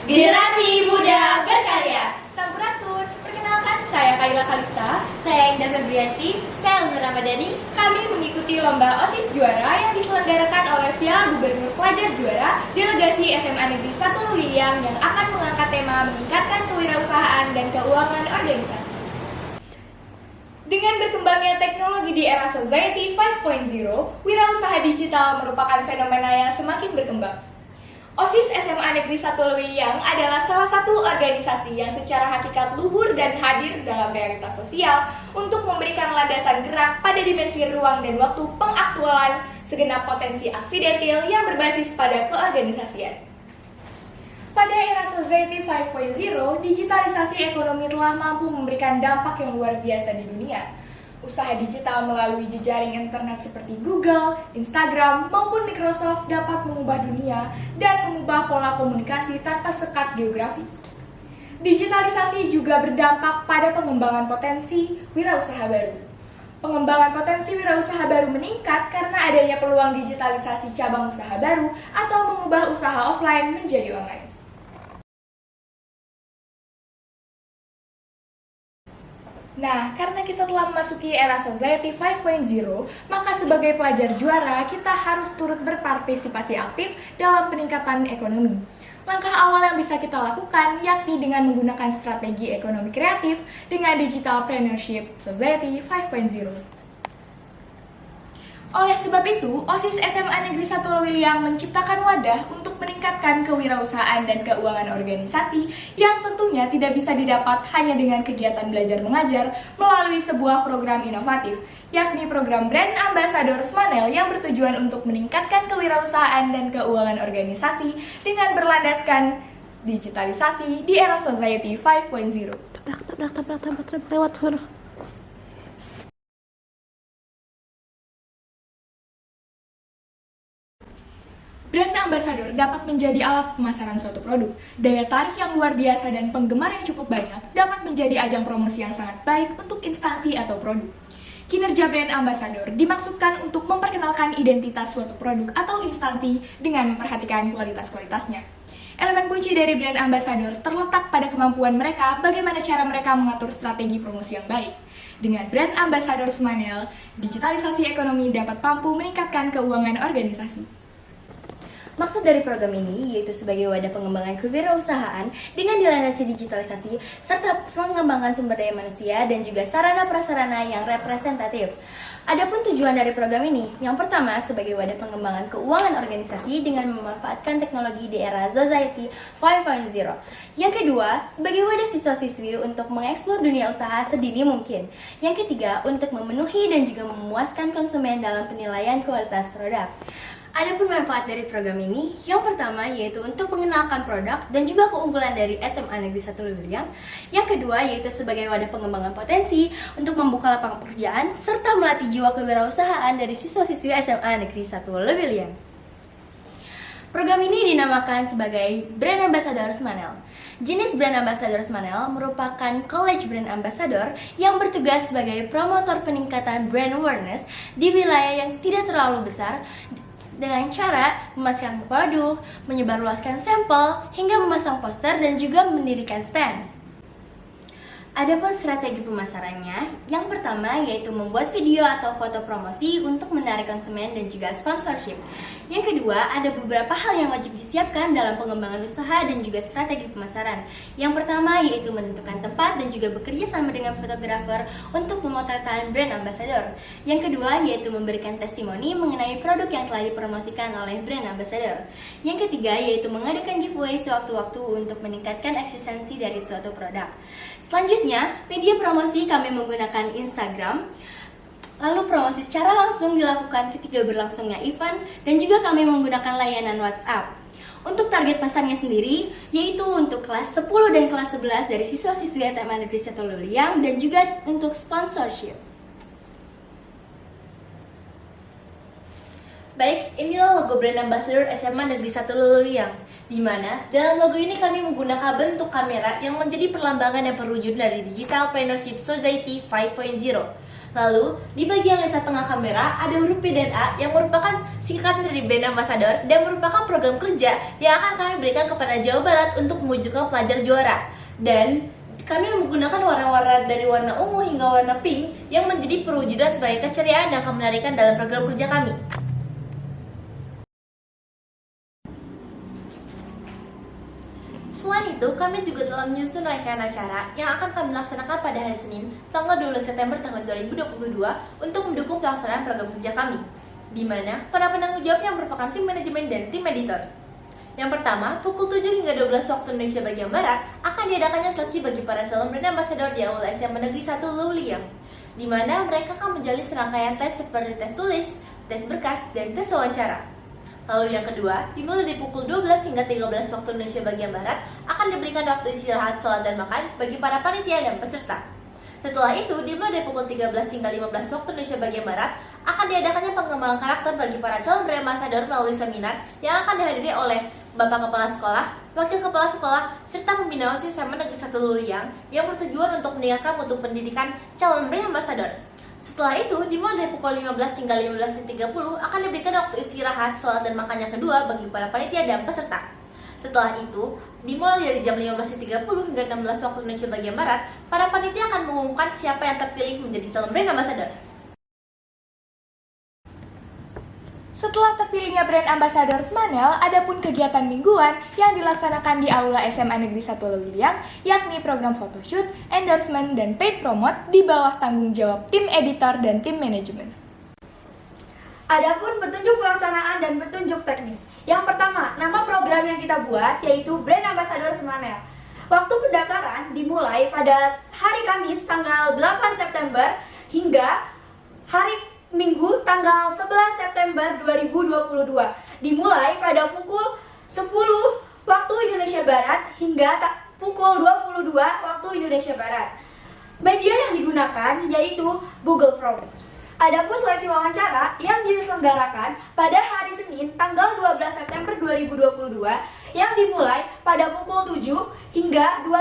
Generasi Muda Berkarya. Sampurasun, perkenalkan saya Kaila Kalista. Saya Indah Febrianti. Saya Nur Ramadhani. Kami mengikuti lomba OSIS Juara yang diselenggarakan oleh Piala Gubernur Pelajar Juara Delegasi SMA Negeri 1 Luliliang yang akan mengangkat tema meningkatkan kewirausahaan dan keuangan organisasi. Dengan berkembangnya teknologi di era Society 5.0, wirausaha digital merupakan fenomena yang semakin berkembang. OSIS SMA Negeri 1 Luliliang adalah salah satu organisasi yang secara hakikat luhur dan hadir dalam realitas sosial untuk memberikan landasan gerak pada dimensi ruang dan waktu pengaktualan segenap potensi aksidental yang berbasis pada keorganisasian. Pada era Society 5.0, digitalisasi ekonomi telah mampu memberikan dampak yang luar biasa di dunia. Usaha digital melalui jejaring internet seperti Google, Instagram, maupun Microsoft dapat mengubah dunia dan mengubah pola komunikasi tanpa sekat geografis. Digitalisasi juga berdampak pada pengembangan potensi wirausaha baru. Pengembangan potensi wirausaha baru meningkat karena adanya peluang digitalisasi cabang usaha baru atau mengubah usaha offline menjadi online. Nah, karena kita telah memasuki era Society 5.0, maka sebagai pelajar juara, kita harus turut berpartisipasi aktif dalam peningkatan ekonomi. Langkah awal yang bisa kita lakukan yakni dengan menggunakan strategi ekonomi kreatif dengan Digital Entrepreneurship Society 5.0. Oleh sebab itu, OSIS SMA Negeri 1 Luliliang menciptakan wadah untuk meningkatkan kewirausahaan dan keuangan organisasi yang tentunya tidak bisa didapat hanya dengan kegiatan belajar mengajar melalui sebuah program inovatif, yakni program Brand Ambassador Smanel yang bertujuan untuk meningkatkan kewirausahaan dan keuangan organisasi dengan berlandaskan digitalisasi di era Society 5.0. Tabrak lewat huruf. Brand Ambassador dapat menjadi alat pemasaran suatu produk. Daya tarik yang luar biasa dan penggemar yang cukup banyak dapat menjadi ajang promosi yang sangat baik untuk instansi atau produk. Kinerja Brand Ambassador dimaksudkan untuk memperkenalkan identitas suatu produk atau instansi dengan memperhatikan kualitas-kualitasnya. Elemen kunci dari Brand Ambassador terletak pada kemampuan mereka bagaimana cara mereka mengatur strategi promosi yang baik. Dengan Brand Ambassador Smanel, digitalisasi ekonomi dapat mampu meningkatkan keuangan organisasi. Maksud dari program ini yaitu sebagai wadah pengembangan kewirausahaan dengan dilandasi digitalisasi serta mengembangkan sumber daya manusia dan juga sarana-prasarana yang representatif. Adapun tujuan dari program ini, yang pertama sebagai wadah pengembangan keuangan organisasi dengan memanfaatkan teknologi di era Society 5.0. Yang kedua, sebagai wadah siswa-siswi untuk mengeksplor dunia usaha sedini mungkin. Yang ketiga, untuk memenuhi dan juga memuaskan konsumen dalam penilaian kualitas produk. Adapun manfaat dari program ini, yang pertama yaitu untuk mengenalkan produk dan juga keunggulan dari SMA Negeri 1 Luliliang. Yang kedua yaitu sebagai wadah pengembangan potensi untuk membuka lapangan pekerjaan serta melatih jiwa kewirausahaan dari siswa-siswi SMA Negeri 1 Luliliang. Program ini dinamakan sebagai Brand Ambassador Smanel. Jenis Brand Ambassador Smanel merupakan college brand ambassador yang bertugas sebagai promotor peningkatan brand awareness di wilayah yang tidak terlalu besar dengan cara memasarkan produk, menyebarluaskan sampel, hingga memasang poster dan juga mendirikan stand. Adapun strategi pemasarannya, yang pertama yaitu membuat video atau foto promosi untuk menarik konsumen dan juga sponsorship. Yang kedua, ada beberapa hal yang wajib disiapkan dalam pengembangan usaha dan juga strategi pemasaran. Yang pertama yaitu menentukan tempat dan juga bekerja sama dengan fotografer untuk pemotretan brand ambassador. Yang kedua yaitu memberikan testimoni mengenai produk yang telah dipromosikan oleh brand ambassador. Yang ketiga yaitu mengadakan giveaway sewaktu-waktu untuk meningkatkan eksistensi dari suatu produk. Selanjutnya, media promosi kami menggunakan Instagram. Lalu promosi secara langsung dilakukan ketika berlangsungnya event dan juga kami menggunakan layanan WhatsApp. Untuk target pasarnya sendiri, yaitu untuk kelas 10 dan kelas 11 dari siswa-siswi SMA Negeri 1 Luliliang dan juga untuk sponsorship. Baik, inilah logo Brand Ambassador SMA Negeri 1 Luliliang, di mana dalam logo ini kami menggunakan bentuk kamera yang menjadi perlambangan dan perwujudan dari Digital Entrepreneurship Society 5.0. Lalu, di bagian lensa tengah kamera ada huruf P dan A yang merupakan singkatan dari brand ambassador dan merupakan program kerja yang akan kami berikan kepada Jawa Barat untuk mewujudkan pelajar juara. Dan kami menggunakan warna-warna dari warna ungu hingga warna pink yang menjadi perwujudan sebagai keceriaan dan kemenarikan dalam program kerja kami. Selain itu, kami juga telah menyusun rangkaian acara yang akan kami laksanakan pada hari Senin, tanggal 12 September tahun 2022 untuk mendukung pelaksanaan program kerja kami, di mana para penanggung jawabnya merupakan tim manajemen dan tim editor. Yang pertama, pukul 7 hingga 12 waktu Indonesia bagian Barat akan diadakannya seleksi bagi para calon brand ambassador di Aula SMA Negeri 1 Luliang, di mana mereka akan menjalin serangkaian tes seperti tes tulis, tes berkas, dan tes wawancara. Lalu yang kedua, dimulai dari pukul 12 hingga 13 waktu Indonesia bagian Barat akan diberikan waktu istirahat, sholat, dan makan bagi para panitia dan peserta. Setelah itu, dimulai dari pukul 13 hingga 15 waktu Indonesia bagian Barat akan diadakannya pengembangan karakter bagi para calon brand ambassador melalui seminar yang akan dihadiri oleh Bapak Kepala Sekolah, Wakil Kepala Sekolah, serta pembina OSIS SMA Negeri 1 Luliang yang bertujuan untuk meningkatkan mutu pendidikan calon brand ambassador. Setelah itu, dimulai dari pukul 15 hingga 15.30 akan diberikan waktu istirahat, sholat, dan makan yang kedua bagi para panitia dan peserta. Setelah itu, dimulai dari jam 15.30 hingga 16 waktu Indonesia bagian Barat, para panitia akan mengumumkan siapa yang terpilih menjadi calon brand ambassador. Setelah terpilihnya brand ambassador Smanel, ada pun kegiatan mingguan yang dilaksanakan di Aula SMA Negeri 1 Luliang, yakni program photoshoot, endorsement, dan paid promote di bawah tanggung jawab tim editor dan tim manajemen. Adapun petunjuk pelaksanaan dan petunjuk teknis. Yang pertama, nama program yang kita buat yaitu Brand Ambassador Smanel. Waktu pendaftaran dimulai pada hari Kamis tanggal 8 September hingga hari Minggu tanggal 11 September 2022. Dimulai pada pukul 10 waktu Indonesia Barat hingga pukul 22 waktu Indonesia Barat. Media yang digunakan yaitu Google Form. Adapun seleksi wawancara yang diselenggarakan pada hari Senin tanggal 12 September 2022 yang dimulai pada pukul 7 hingga 12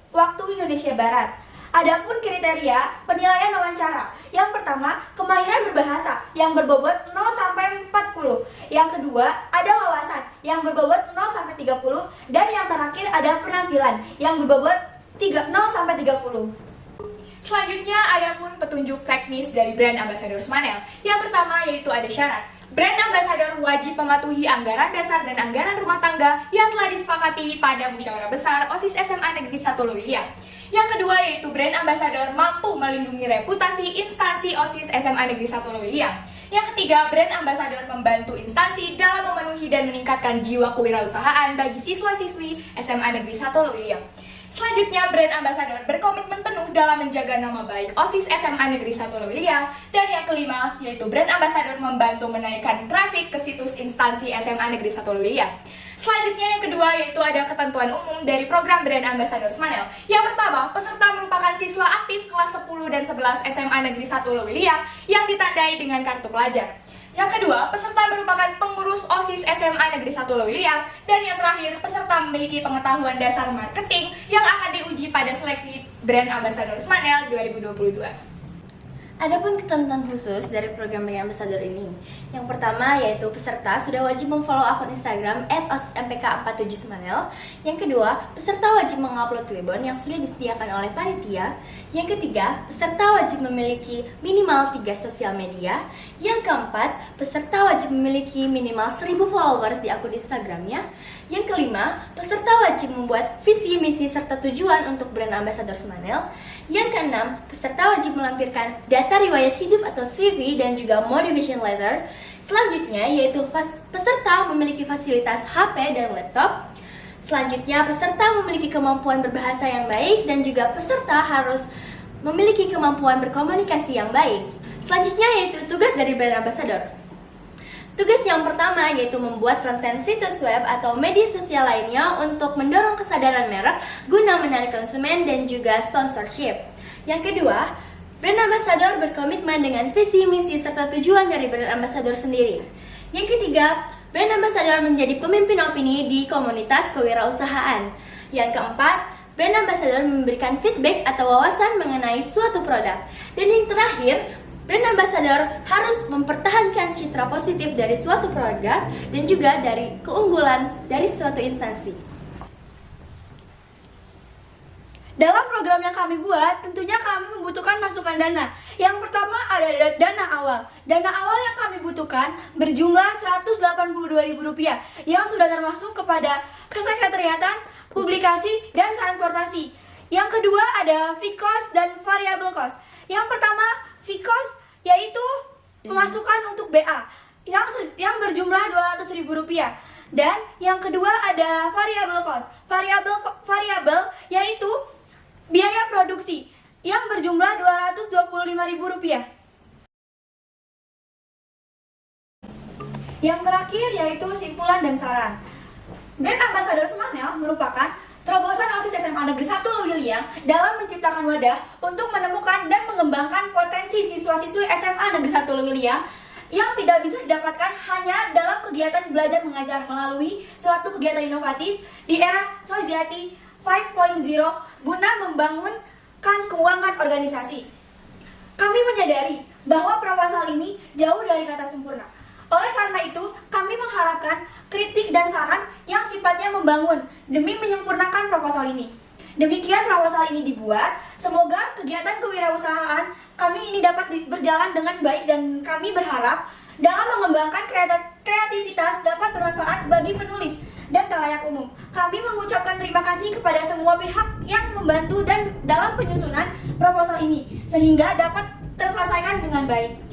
waktu Indonesia Barat. Adapun kriteria penilaian wawancara. Yang pertama, kemahiran berbahasa yang berbobot 0 sampai 40. Yang kedua, ada wawasan yang berbobot 0 sampai 30 dan yang terakhir ada penampilan yang berbobot 0 sampai 30. Selanjutnya ada pun petunjuk teknis dari brand ambassador Smanel. Yang pertama yaitu ada syarat. Brand ambassador wajib mematuhi anggaran dasar dan anggaran rumah tangga yang telah disepakati pada musyawarah besar OSIS SMA Negeri 1 Luliang. Yang kedua yaitu brand ambassador mampu melindungi reputasi instansi OSIS SMA Negeri 1 Luliang. Yang ketiga, brand ambassador membantu instansi dalam memenuhi dan meningkatkan jiwa kewirausahaan bagi siswa-siswi SMA Negeri 1 Luliang. Selanjutnya, brand ambassador berkomitmen penuh dalam menjaga nama baik OSIS SMA Negeri 1 Luliang. Dan yang kelima, yaitu brand ambassador membantu menaikkan trafik ke situs instansi SMA Negeri 1 Luliang. Selanjutnya yang kedua yaitu ada ketentuan umum dari program brand ambassador Smanel. Yang pertama, peserta merupakan siswa aktif kelas 10 dan 11 SMA Negeri 1 Luliang yang ditandai dengan kartu pelajar. Yang kedua, peserta merupakan pengurus OSIS SMA Negeri 1 Luliang. Dan yang terakhir, peserta memiliki pengetahuan dasar marketing yang akan diuji pada seleksi brand ambassador Smanel 2022. Adapun ketentuan khusus dari program brand ambassador ini. Yang pertama yaitu peserta sudah wajib memfollow akun Instagram @osismpk47smanel. Yang kedua, peserta wajib mengupload Twibbon yang sudah disediakan oleh panitia. Yang ketiga, peserta wajib memiliki minimal 3 sosial media. Yang keempat, peserta wajib memiliki minimal 1000 followers di akun Instagramnya. Yang kelima, peserta wajib membuat visi, misi, serta tujuan untuk brand ambassador Smanel. Yang keenam, peserta wajib melampirkan data riwayat hidup atau CV dan juga motivation letter. Selanjutnya yaitu peserta memiliki fasilitas HP dan laptop. Selanjutnya peserta memiliki kemampuan berbahasa yang baik dan juga peserta harus memiliki kemampuan berkomunikasi yang baik. Selanjutnya yaitu tugas dari brand ambassador. Tugas yang pertama yaitu membuat konten situs web atau media sosial lainnya untuk mendorong kesadaran merek guna menarik konsumen dan juga sponsorship. Yang kedua, brand ambassador berkomitmen dengan visi, misi, serta tujuan dari brand ambassador sendiri. Yang ketiga, brand ambassador menjadi pemimpin opini di komunitas kewirausahaan. Yang keempat, brand ambassador memberikan feedback atau wawasan mengenai suatu produk. Dan yang terakhir, brand ambassador harus mempertahankan citra positif dari suatu produk dan juga dari keunggulan dari suatu instansi. Dalam program yang kami buat, tentunya kami membutuhkan masukan dana. Yang pertama ada dana awal. Dana awal yang kami butuhkan berjumlah Rp182.000 yang sudah termasuk kepada kesekretariatan, publikasi, dan transportasi. Yang kedua ada fixed cost dan variable cost. Yang pertama fixed cost yaitu pemasukan untuk BA yang berjumlah Rp200.000. Dan yang kedua ada variable cost. Variable yaitu biaya produksi yang berjumlah Rp225.000. Yang terakhir yaitu simpulan dan saran. Brand Ambassador Semanel merupakan terobosan OSIS SMA Negeri 1 Luwiliang dalam menciptakan wadah untuk menemukan dan mengembangkan potensi siswa-siswi SMA Negeri 1 Luwiliang yang tidak bisa didapatkan hanya dalam kegiatan belajar mengajar melalui suatu kegiatan inovatif di era Society 5.0 guna membangunkan keuangan organisasi. Kami menyadari bahwa proposal ini jauh dari kata sempurna. Oleh karena itu, kami mengharapkan kritik dan saran yang sifatnya membangun demi menyempurnakan proposal ini. Demikian proposal ini dibuat. Semoga kegiatan kewirausahaan kami ini dapat berjalan dengan baik dan kami berharap dalam mengembangkan kreativitas dapat bermanfaat bagi penulis dan khalayak umum. Kami mengucapkan terima kasih kepada semua pihak yang membantu dan dalam penyusunan proposal ini sehingga dapat terselesaikan dengan baik.